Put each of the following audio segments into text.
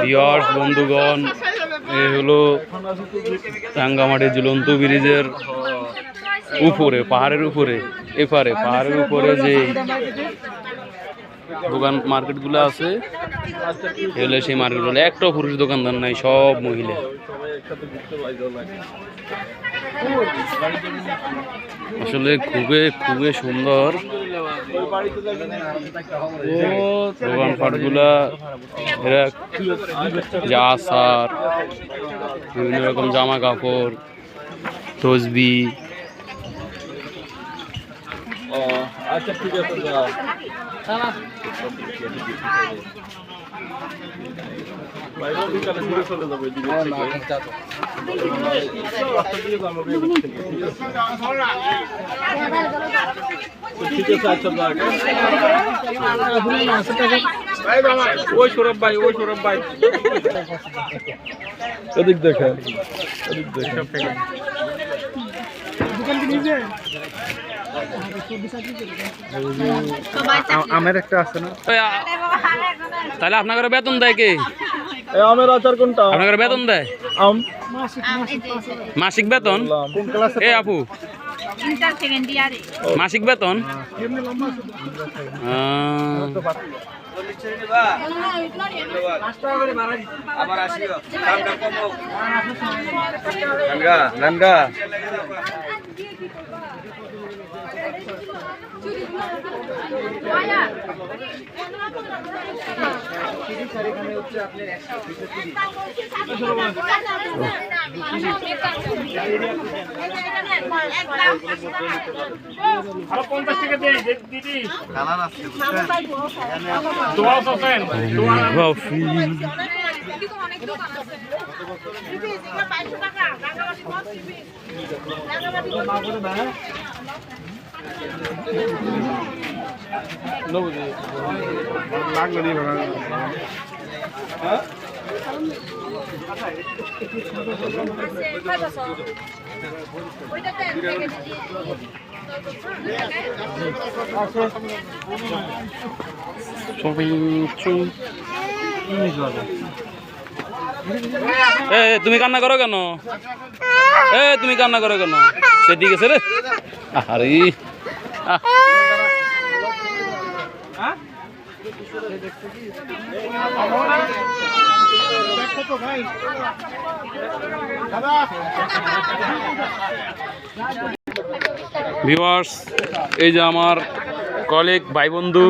Viewers বন্ধুগণ, এই হলো রাঙ্গামাটি ঝুলন্ত ব্রিজের উপরে, পাহাড়ের উপরে, এপারে পাহাড়ের উপরে যে দোকান মার্কেটগুলো আছে, এগুলো সেই মার্কেটগুলো একটা পুরুষ দোকানদার নাই, সব মহিলা। আসলে খুবই খুবই সুন্দর দোকানপাটগুলা। এরা যে আচার, বিভিন্ন রকম জামা কাপড়, তসবি। আচ্ছা ঠিক আছে, চলে যাবো ঠিক আছে। আচ্ছা ওই সৌরভ ভাই, ওই সৌরভ ভাই, এদিক দেখেন, এদিক দেখেন। আমের একটা আছে না? তাহলে আপনাদের বেতন দেয় কে? আমের আচার কোনটা? আপনাদের বেতন দেয়? আম মাসিক বেতন? কোন ক্লাসে? এ আপু, মাসিক বেতন? আরো 50 টাকা দেই দিদি। কালার আছে দোয়া হোসেন, দোয়া কফি। অনেক দোকান আছে দিদি, এটা 500 টাকা রাঙ্গামাটি মত দিবি। রাঙ্গামাটি লাগলো নি ভাড়া। হ্যাঁ তুমি কান্না করো কেন? তুমি কান্না করো কেন? সেদিকে রে। আরে ভিউয়ার্স, এই যে আমার কলিগ ভাই বন্ধু,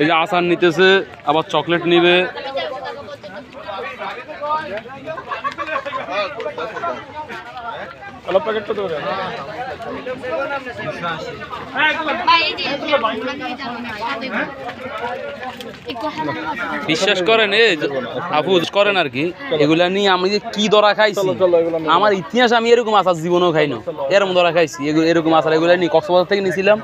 এই যে আচার নিতেছে, আবার চকলেট নিবে। বিশ্বাস করেন, আপু করেন আর কি, এগুলা নিয়ে আমি যে কি দরা খাইছি, আমার ইতিহাস আমি এরকম আচার জীবনেও খাই না। এরকম দরা খাইছি, এরকম আচার এগুলা নিয়ে কক্সবাজার থেকে নিয়েছিলাম।